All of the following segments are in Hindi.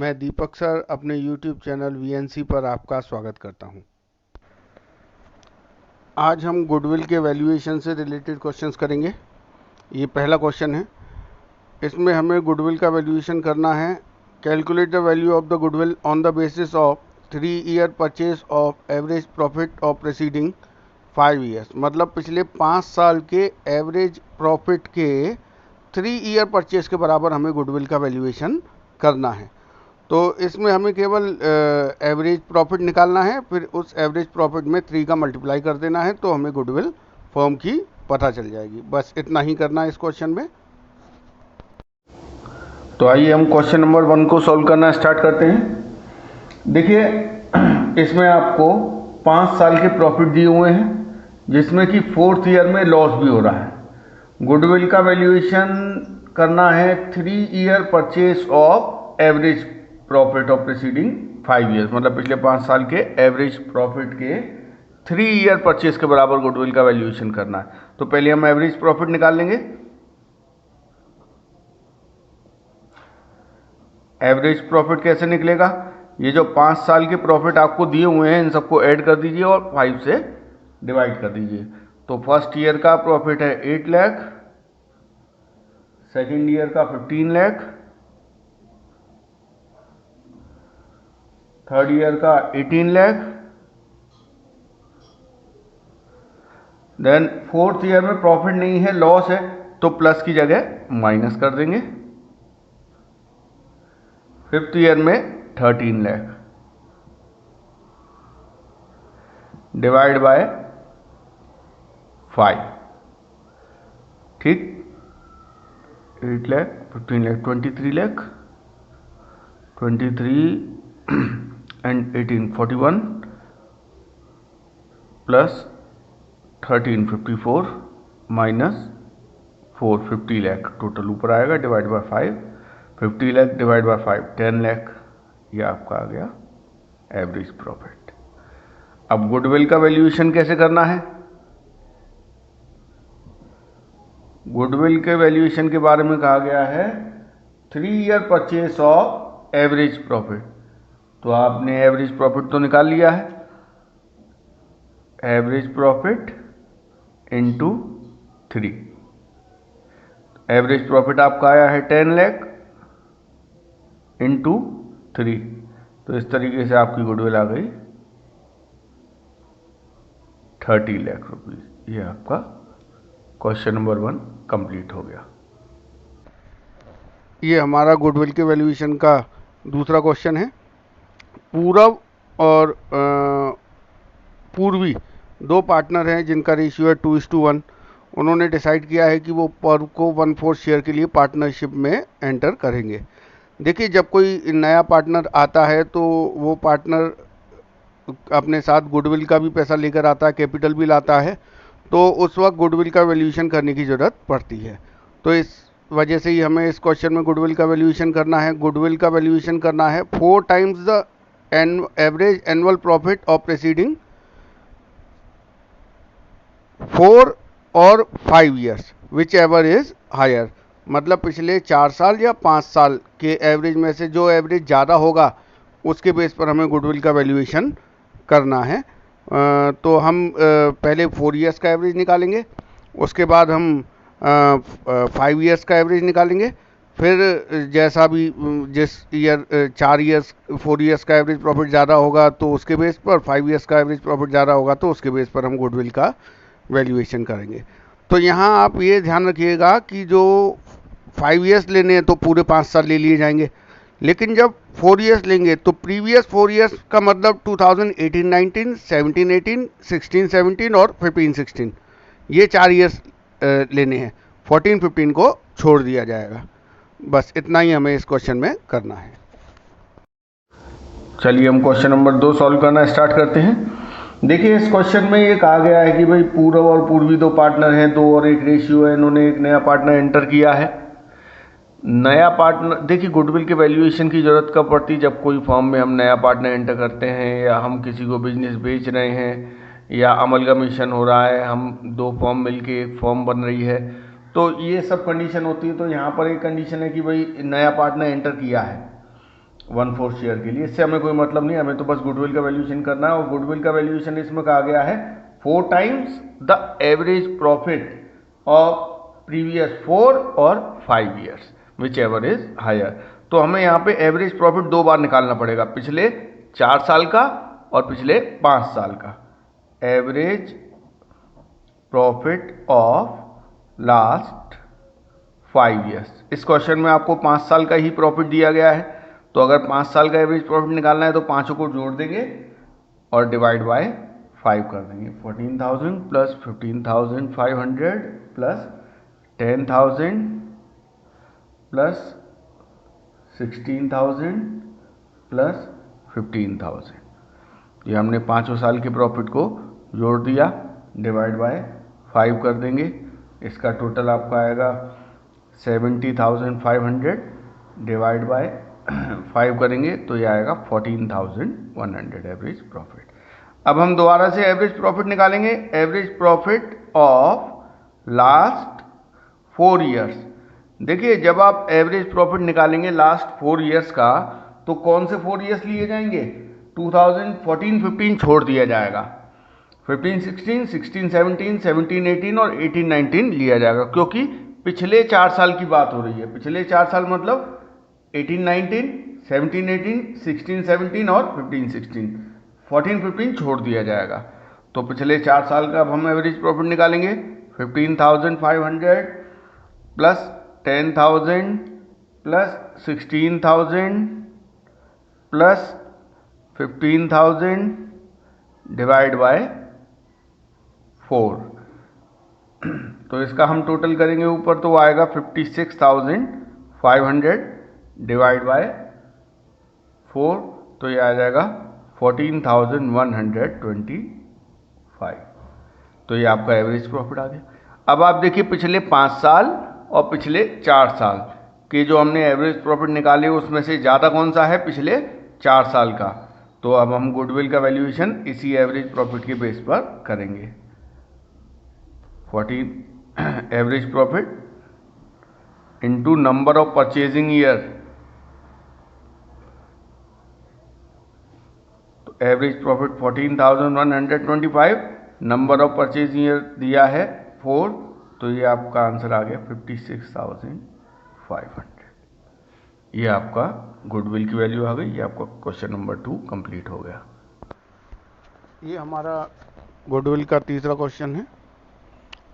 मैं दीपक सर अपने YouTube चैनल VNC पर आपका स्वागत करता हूं। आज हम गुडविल के वैल्यूएशन से रिलेटेड क्वेश्चंस करेंगे। ये पहला क्वेश्चन है। इसमें हमें गुडविल का वैल्यूएशन करना है। Calculate the value of the goodwill on the basis of 3-year purchase of average profit of preceding 5 years। मतलब पिछले 5 साल के एवरेज प्रॉफिट के 3-year परचेज के बराबर हमें गुडविल का वैल्यूएशन करना है। तो इसमें हमें केवल एवरेज प्रॉफिट निकालना है, फिर उस एवरेज प्रॉफिट में 3 का मल्टीप्लाई कर देना है, तो हमें गुडविल फर्म की पता चल जाएगी। बस इतना ही करना है इस क्वेश्चन में। तो आइए हम क्वेश्चन नंबर 1 को सॉल्व करना स्टार्ट करते हैं। देखिए, इसमें आपको 5 साल के प्रॉफिट दिए हुए हैं, जिसमें कि 4th ईयर में लॉस भी हो रहा है। गुडविल का वैल्यूएशन करना है 3-year purchase of average profit of preceding 5 years। मतलब पिछले 5 साल के एवरेज प्रॉफिट के 3-year परचेज के बराबर गुडविल का वैल्यूएशन करना है। तो पहले हम एवरेज प्रॉफिट निकाल लेंगे। एवरेज प्रॉफिट कैसे निकलेगा? ये जो 5 साल के प्रॉफिट आपको दिए हुए हैं, इन सबको ऐड कर दीजिए और 5 से डिवाइड कर दीजिए। तो फर्स्ट ईयर का प्रॉफिट है 8 लाख, सेकेंड ईयर का 15 लाख, थर्ड ईयर का 18 लाख, देन 4th ईयर में प्रॉफिट नहीं है, लॉस है, तो प्लस की जगह माइनस कर देंगे। 5th ईयर में 13 लाख डिवाइड बाय 5। ठीक, 8 lakh, 15 lakh, 23 lakh, 23 and 18 41 plus 13 54 minus 4 50 lakh total ऊपर आएगा, divide by 5। 50 lakh divide by 5 10 lakh. ये आपका आ गया एवरेज प्रॉफिट। अब गुडविल का वैल्यूएशन कैसे करना है? गुडविल के वैल्यूएशन के बारे में कहा गया है 3-year purchase of average profit. तो आपने एवरेज प्रॉफिट तो निकाल लिया है, average profit into 3। Average profit आपका आया है 10 लाख इंटू 3। तो इस तरीके से आपकी गुडविल आ गई 30 लाख रुपीज। ये आपका क्वेश्चन नंबर 1 कंप्लीट हो गया। ये हमारा गुडविल के वैल्यूएशन का दूसरा क्वेश्चन है। पूरब और पूर्वी 2 पार्टनर हैं जिनका रेशियो है 2:1। उन्होंने डिसाइड किया है कि वो पर्व को 1/4 शेयर के लिए पार्टनरशिप में एंटर करेंगे। देखिए, जब कोई नया पार्टनर आता है तो वो पार्टनर अपने साथ गुडविल का भी पैसा लेकर आता है, कैपिटल भी लाता है, तो उस वक्त गुडविल का वैल्यूएशन करने की ज़रूरत पड़ती है। तो इस वजह से ही हमें इस क्वेश्चन में गुडविल का वैल्यूएशन करना है। गुडविल का वैल्यूएशन करना है 4 times the average annual profit of preceding 4 और 5 years whichever is higher. मतलब पिछले 4 साल या 5 साल के एवरेज में से जो एवरेज ज़्यादा होगा उसके बेस पर हमें गुडविल का वैल्यूएशन करना है। तो हम पहले 4 years का एवरेज निकालेंगे, उसके बाद हम 5 years का एवरेज निकालेंगे, फिर जैसा भी जिस ईयर 4 years 4 years का एवरेज प्रॉफिट ज़्यादा होगा तो उसके बेस पर, 5 years का एवरेज प्रॉफिट ज़्यादा होगा तो उसके बेस पर हम गुडविल का वैल्यूएशन करेंगे। तो यहाँ आप ये ध्यान रखिएगा कि जो 5 years लेने हैं तो पूरे 5 साल ले लिए जाएंगे, लेकिन जब 4 years लेंगे तो प्रीवियस 4 years का मतलब 2018-19, 17-18, 16-17 और 15-16, ये 4 years लेने हैं। 14-15 को छोड़ दिया जाएगा। बस इतना ही हमें इस क्वेश्चन में करना है। चलिए हम क्वेश्चन नंबर 2 सॉल्व करना स्टार्ट करते हैं। देखिए, इस क्वेश्चन में ये कहा गया है कि भाई पूर्व और पूर्वी 2 पार्टनर हैं, 2 और 1 रेशियो है, इन्होंने एक नया पार्टनर एंटर किया है। नया पार्टनर, देखिए गुडविल के वैल्यूएशन की ज़रूरत कब पड़ती है? जब कोई फॉर्म में हम नया पार्टनर एंटर करते हैं, या हम किसी को बिजनेस बेच रहे हैं, या अमलगमेशन हो रहा है, हम 2 फॉर्म मिलके एक फॉर्म बन रही है, तो ये सब कंडीशन होती है। तो यहाँ पर एक कंडीशन है कि भाई नया पार्टनर एंटर किया है, 1/4 शेयर के लिए। इससे हमें कोई मतलब नहीं, हमें तो बस गुडविल का वैल्यूएशन करना है, और गुडविल का वैल्यूएशन इसमें कहा गया है 4 times the average profit of previous 4 और 5 years whichever is higher. तो हमें यहाँ पे एवरेज प्रॉफिट 2 बार निकालना पड़ेगा, पिछले 4 साल का और पिछले 5 साल का। Average profit of last 5 years. इस क्वेश्चन में आपको 5 साल का ही प्रॉफिट दिया गया है, तो अगर 5 साल का एवरेज प्रॉफिट निकालना है तो पाँचों को जोड़ देंगे और डिवाइड बाय 5 कर देंगे। 14,000 प्लस 15,500 प्लस 10,000 प्लस 16,000 प्लस 15,000। ये हमने पाँचों साल के प्रॉफिट को जोड़ दिया, डिवाइड बाय 5 कर देंगे। इसका टोटल आपका आएगा 70,500 डिवाइड बाय 5 करेंगे तो ये आएगा 14,100 एवरेज प्रॉफिट। अब हम दोबारा से एवरेज प्रॉफिट निकालेंगे, average profit of last 4 years. देखिए जब आप एवरेज प्रॉफिट निकालेंगे लास्ट 4 ईयर्स का, तो कौन से 4 ईयर्स लिए जाएंगे? 2014-15 छोड़ दिया जाएगा, 15-16, 16-17, 17-18 और 18-19 लिया जाएगा, क्योंकि पिछले 4 साल की बात हो रही है। पिछले 4 साल मतलब 18-19, 17-18, 16-17 और 15-16, 14-15 छोड़ दिया जाएगा। तो पिछले 4 साल का अब हम एवरेज प्रॉफिट निकालेंगे। 15,500 plus 10,000 plus 16,000 plus 15,000 divide by 4। तो इसका हम टोटल करेंगे ऊपर तो आएगा 56,500 डिवाइड बाय 4, तो ये आ जाएगा 14,125। तो ये आपका एवरेज प्रॉफिट आ गया। अब आप देखिए पिछले 5 साल और पिछले 4 साल के जो हमने एवरेज प्रॉफिट निकाले उसमें से ज़्यादा कौन सा है? पिछले 4 साल का। तो अब हम गुडविल का वैल्यूएशन इसी एवरेज प्रॉफिट के बेस पर करेंगे। 14 average profit into number of purchasing year. तो average profit 14,125, number of purchasing year दिया है 4, तो ये आपका आंसर आ गया 56,500। ये आपका गुडविल की वैल्यू आ गई। ये आपका क्वेश्चन नंबर 2 कंप्लीट हो गया। ये हमारा गुडविल का तीसरा क्वेश्चन है।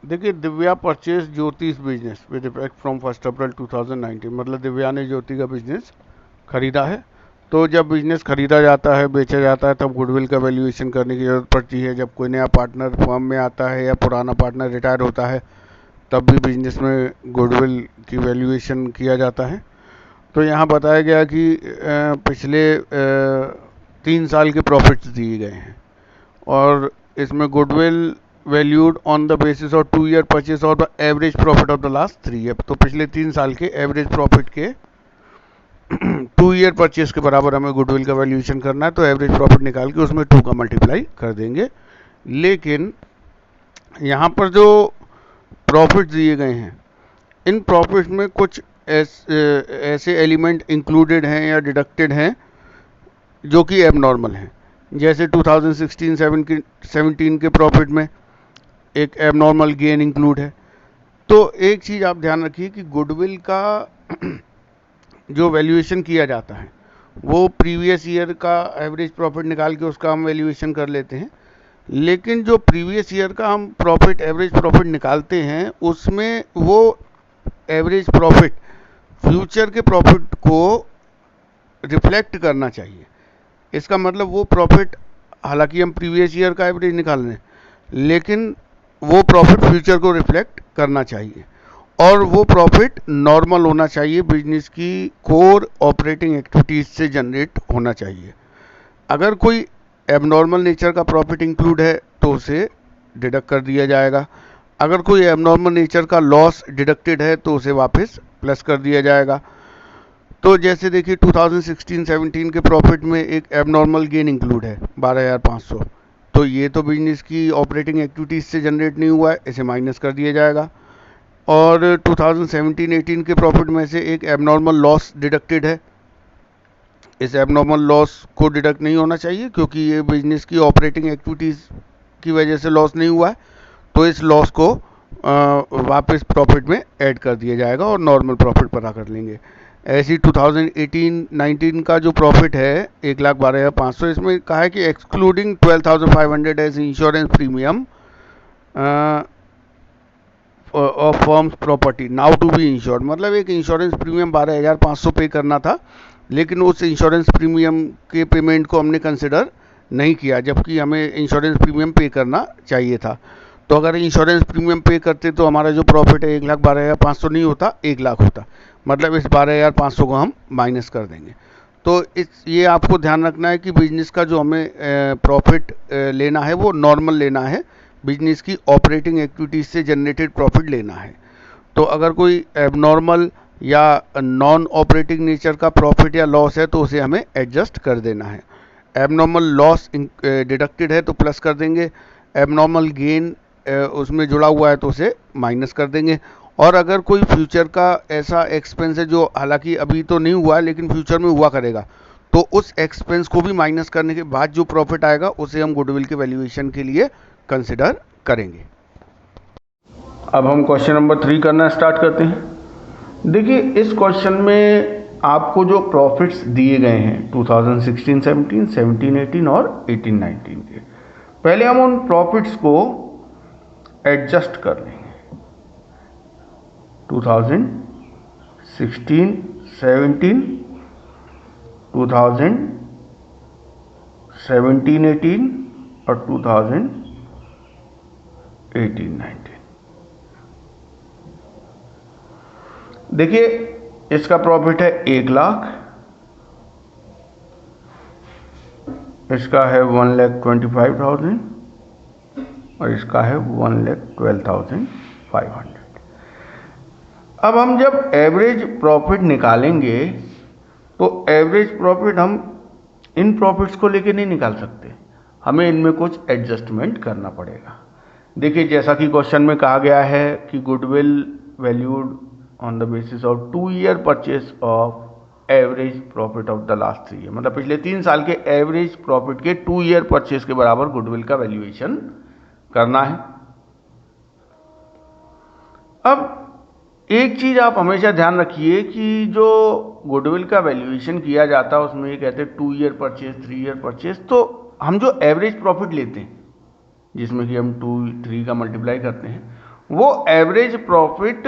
देखिए दिव्या परचेज ज्योतिष बिजनेस विद इफेक्ट फ्रॉम 1 अप्रैल 2019। मतलब दिव्या ने ज्योति का बिजनेस खरीदा है। तो जब बिजनेस खरीदा जाता है, बेचा जाता है, तब गुडविल का वैल्यूएशन करने की ज़रूरत पड़ती है। जब कोई नया पार्टनर फर्म में आता है या पुराना पार्टनर रिटायर होता है, तब भी बिजनेस में गुडविल की वैल्यूएशन किया जाता है। तो यहाँ बताया गया कि पिछले 3 साल के प्रॉफिट्स दिए गए हैं, और इसमें goodwill valued on the basis of 2 year purchase और the average profit of the last 3 year. तो पिछले 3 साल के एवरेज प्रॉफिट के 2 ईयर परचेस के बराबर हमें गुडविल का वैल्यूएशन करना है। तो एवरेज प्रॉफिट निकाल के उसमें 2 का मल्टीप्लाई कर देंगे। लेकिन यहाँ पर जो प्रॉफिट दिए गए हैं, इन प्रॉफिट में कुछ ऐसे एलिमेंट इंक्लूडेड हैं या डिडक्टेड हैं जो कि एबनॉर्मल हैं। जैसे 2016-17 के प्रॉफिट में एक एबनॉर्मल गेन इंक्लूड है। तो एक चीज़ आप ध्यान रखिए कि गुडविल का जो वैल्यूएशन किया जाता है वो प्रीवियस ईयर का एवरेज प्रॉफिट निकाल के उसका हम वैल्यूएशन कर लेते हैं। लेकिन जो प्रीवियस ईयर का हम प्रॉफिट एवरेज प्रॉफिट निकालते हैं, उसमें वो एवरेज प्रॉफिट फ्यूचर के प्रॉफिट को रिफ्लेक्ट करना चाहिए। इसका मतलब वो प्रॉफिट, हालांकि हम प्रीवियस ईयर का एवरेज निकाल रहे हैं, लेकिन वो प्रॉफिट फ्यूचर को रिफ्लेक्ट करना चाहिए, और वो प्रॉफिट नॉर्मल होना चाहिए, बिजनेस की कोर ऑपरेटिंग एक्टिविटीज से जनरेट होना चाहिए। अगर कोई एबनॉर्मल नेचर का प्रॉफिट इंक्लूड है तो उसे डिडक्ट कर दिया जाएगा। अगर कोई एबनॉर्मल नेचर का लॉस डिडक्टेड है तो उसे वापस प्लस कर दिया जाएगा। तो जैसे देखिए 2016-17 के प्रॉफिट में एक एबनॉर्मल गेन इंक्लूड है 12,500, तो ये तो बिजनेस की ऑपरेटिंग एक्टिविटीज से जनरेट नहीं हुआ है, इसे माइनस कर दिया जाएगा। और 2017-18 के प्रॉफिट में से एक एबनॉर्मल लॉस डिडक्टेड है, इस एबनॉर्मल लॉस को डिडक्ट नहीं होना चाहिए, क्योंकि ये बिजनेस की ऑपरेटिंग एक्टिविटीज़ की वजह से लॉस नहीं हुआ है। तो इस लॉस को वापस प्रॉफिट में ऐड कर दिया जाएगा और नॉर्मल प्रॉफिट पता कर लेंगे। ऐसी 2018-19 का जो प्रॉफिट है 1,12,500, इसमें कहा है कि excluding 12,500 as insurance premium of firm's property now to be insured, मतलब एक इंश्योरेंस प्रीमियम 12,500 पे करना था, लेकिन उस इंश्योरेंस प्रीमियम के पेमेंट को हमने कंसिडर नहीं किया, जबकि हमें इंश्योरेंस प्रीमियम पे करना चाहिए था। तो अगर इंश्योरेंस प्रीमियम पे करते तो हमारा जो प्रॉफिट है 1,12,500 नहीं होता, 1,00,000 होता। मतलब इस 12,500 को हम माइनस कर देंगे। तो ये आपको ध्यान रखना है कि बिजनेस का जो हमें प्रॉफिट लेना है वो नॉर्मल लेना है, बिजनेस की ऑपरेटिंग एक्टिविटीज से जनरेटेड प्रॉफिट लेना है। तो अगर कोई एबनॉर्मल या नॉन ऑपरेटिंग नेचर का प्रॉफिट या लॉस है तो उसे हमें एडजस्ट कर देना है। एबनॉर्मल लॉस डिडक्टेड है तो प्लस कर देंगे, एबनॉर्मल गेन उसमें जुड़ा हुआ है तो उसे माइनस कर देंगे। और अगर कोई फ्यूचर का ऐसा एक्सपेंस है जो हालांकि अभी तो नहीं हुआ है लेकिन फ्यूचर में हुआ करेगा, तो उस एक्सपेंस को भी माइनस करने के बाद जो प्रॉफिट आएगा उसे हम गुडविल के वैल्यूएशन के लिए कंसिडर करेंगे। अब हम क्वेश्चन नंबर 3 करना स्टार्ट करते हैं। देखिए, इस क्वेश्चन में आपको जो प्रॉफिट्स दिए गए हैं 2016-17, 17-18 और 18-19 के, पहले हम उन प्रॉफिट्स को एडजस्ट कर लेंगे। 2016-17, 2017-18 और 2018-19। देखिए, इसका प्रॉफिट है 1,00,000, इसका है 1,25,000 और इसका है 1,12,500। अब हम जब एवरेज प्रॉफिट निकालेंगे तो एवरेज प्रॉफिट हम इन प्रॉफिट्स को लेके नहीं निकाल सकते, हमें इनमें कुछ एडजस्टमेंट करना पड़ेगा। देखिए, जैसा कि क्वेश्चन में कहा गया है कि goodwill valued on the basis of 2 year purchase of average profit of the last 3 year, मतलब पिछले 3 साल के एवरेज प्रॉफिट के 2 ईयर परचेस के बराबर गुडविल का वैल्यूएशन करना है। अब एक चीज आप हमेशा ध्यान रखिए कि जो गुडविल का वैल्यूएशन किया जाता है उसमें ये कहते हैं 2 ईयर परचेस, 3 ईयर परचेस, तो हम जो एवरेज प्रॉफिट लेते हैं जिसमें कि हम 2-3 का मल्टीप्लाई करते हैं, वो एवरेज प्रॉफिट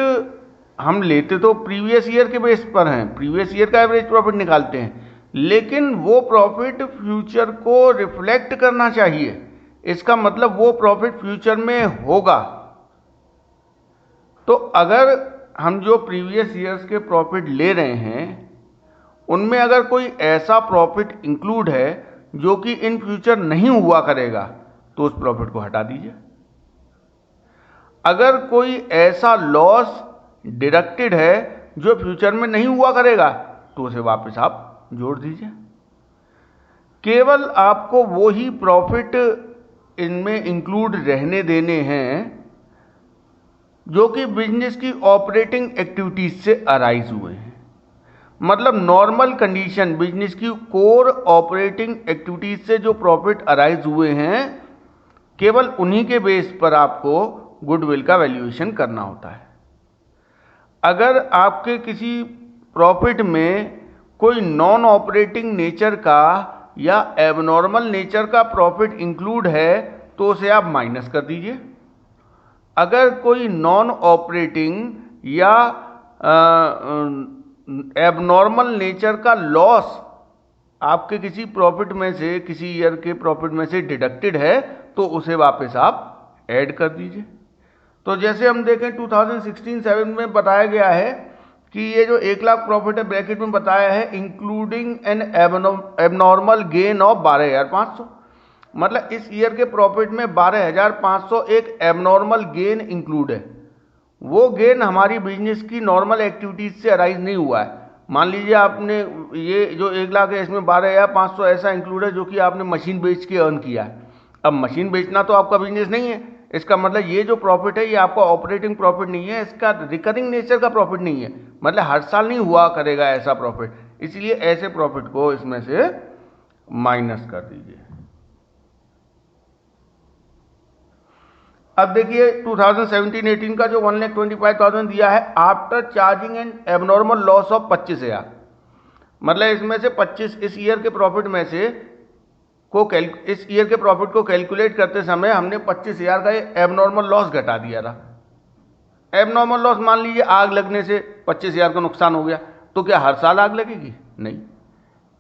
हम लेते तो प्रीवियस ईयर के बेस पर हैं, प्रीवियस ईयर का एवरेज प्रॉफिट निकालते हैं, लेकिन वो प्रॉफिट फ्यूचर को रिफ्लेक्ट करना चाहिए। इसका मतलब वो प्रॉफिट फ्यूचर में होगा। तो अगर हम जो प्रीवियस ईयर्स के प्रॉफिट ले रहे हैं उनमें अगर कोई ऐसा प्रॉफिट इंक्लूड है जो कि इन फ्यूचर नहीं हुआ करेगा तो उस प्रॉफिट को हटा दीजिए। अगर कोई ऐसा लॉस डिडक्टेड है जो फ्यूचर में नहीं हुआ करेगा तो उसे वापस आप जोड़ दीजिए। केवल आपको वो ही प्रॉफिट इनमें इंक्लूड रहने देने हैं जो कि बिजनेस की ऑपरेटिंग एक्टिविटीज से अराइज हुए हैं। मतलब नॉर्मल कंडीशन बिजनेस की कोर ऑपरेटिंग एक्टिविटीज से जो प्रॉफिट अराइज हुए हैं, केवल उन्हीं के बेस पर आपको गुडविल का वैल्यूएशन करना होता है। अगर आपके किसी प्रॉफिट में कोई नॉन ऑपरेटिंग नेचर का या एबनॉर्मल नेचर का प्रॉफिट इंक्लूड है तो उसे आप माइनस कर दीजिए। अगर कोई नॉन ऑपरेटिंग या एबनॉर्मल नेचर का लॉस आपके किसी प्रॉफिट में से, किसी ईयर के प्रॉफिट में से डिडक्टेड है तो उसे वापस आप ऐड कर दीजिए। तो जैसे हम देखें 2016-17 में बताया गया है कि ये जो 1,00,000 प्रॉफिट है ब्रैकेट में बताया है including N abnormal gain of 12,500, मतलब इस ईयर के प्रॉफिट में 12,500 एक एबनॉर्मल गेन इंक्लूड है। वो गेन हमारी बिजनेस की नॉर्मल एक्टिविटीज से अराइज नहीं हुआ है। मान लीजिए आपने ये जो 1,00,000 है इसमें 12,500 ऐसा इंक्लूड है जो कि आपने मशीन बेच के अर्न किया है। अब मशीन बेचना तो आपका बिजनेस नहीं है, इसका मतलब ये जो प्रॉफिट है ये आपका ऑपरेटिंग प्रॉफिट नहीं है, इसका रिकरिंग नेचर का प्रॉफिट नहीं है, मतलब हर साल नहीं हुआ करेगा ऐसा प्रॉफिट। इसलिए ऐसे प्रॉफिट को इसमें से माइनस कर दीजिए। अब देखिए 2017-18 का जो 1,25,000 दिया है after charging and abnormal loss of 25,000, मतलब इसमें से 25 इस ईयर के प्रॉफिट में से इस ईयर के प्रॉफिट को कैलकुलेट करते समय हमने 25,000 का ये एबनॉर्मल लॉस घटा दिया था। एबनॉर्मल लॉस मान लीजिए आग लगने से 25,000 का नुकसान हो गया, तो क्या हर साल आग लगेगी? नहीं,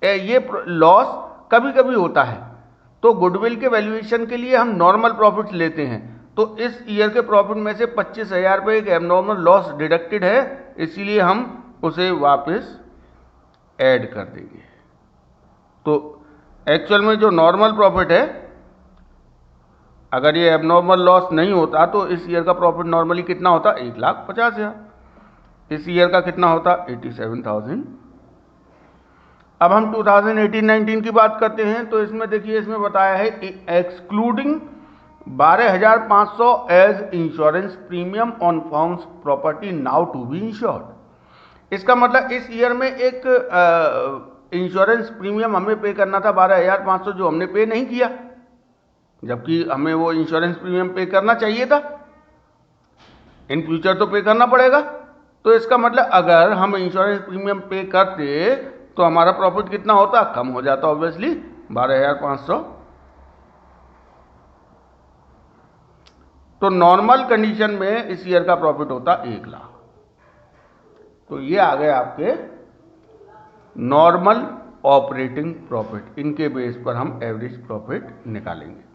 ये लॉस कभी कभी होता है। तो गुडविल के वैल्यूएशन के लिए हम नॉर्मल प्रॉफिट लेते हैं, तो इस ईयर के प्रॉफिट में से 25,000 पे एक एबनॉर्मल लॉस डिडक्टेड है, इसीलिए हम उसे वापस ऐड कर देंगे। तो एक्चुअल में जो नॉर्मल प्रॉफिट है, अगर ये एबनॉर्मल लॉस नहीं होता तो इस ईयर का प्रॉफिट नॉर्मली कितना होता? 1,50,000। इस ईयर का कितना होता? 87,000। अब हम 2018-19 की बात करते हैं, तो इसमें देखिए इसमें बताया है excluding 12,500 as insurance premium on firm's property now to be insured. इसका मतलब इस ईयर में एक इंश्योरेंस प्रीमियम हमें पे करना था 12,500, जो हमने पे नहीं किया, जबकि हमें वो इंश्योरेंस प्रीमियम पे करना चाहिए था। इन फ्यूचर तो पे करना पड़ेगा। तो इसका मतलब अगर हम इंश्योरेंस प्रीमियम पे करते तो हमारा प्रॉफिट कितना होता? कम हो जाता ऑब्वियसली, 12,500। तो नॉर्मल कंडीशन में इस ईयर का प्रॉफिट होता 1 लाख। तो ये आ गए आपके नॉर्मल ऑपरेटिंग प्रॉफिट। इनके बेस पर हम एवरेज प्रॉफिट निकालेंगे।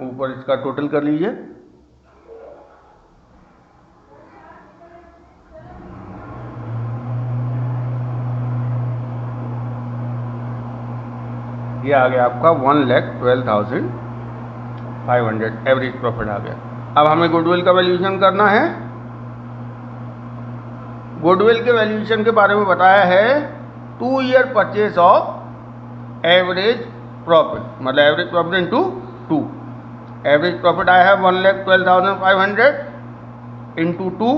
ऊपर इसका टोटल कर लीजिए। ये आ गया आपका 1,12,500 एवरेज प्रॉफिट आ गया। अब हमें गुडविल का वैल्यूएशन करना है। गुडविल के वैल्यूएशन के बारे में बताया है 2 year purchase of average profit, मतलब average profit into 2। Average profit आया है 1,12,500 इंटू 2,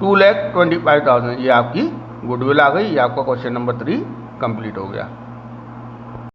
2,25,000। ये आपकी गुडविल आ गई। ये आपका क्वेश्चन नंबर 3 कंप्लीट हो गया।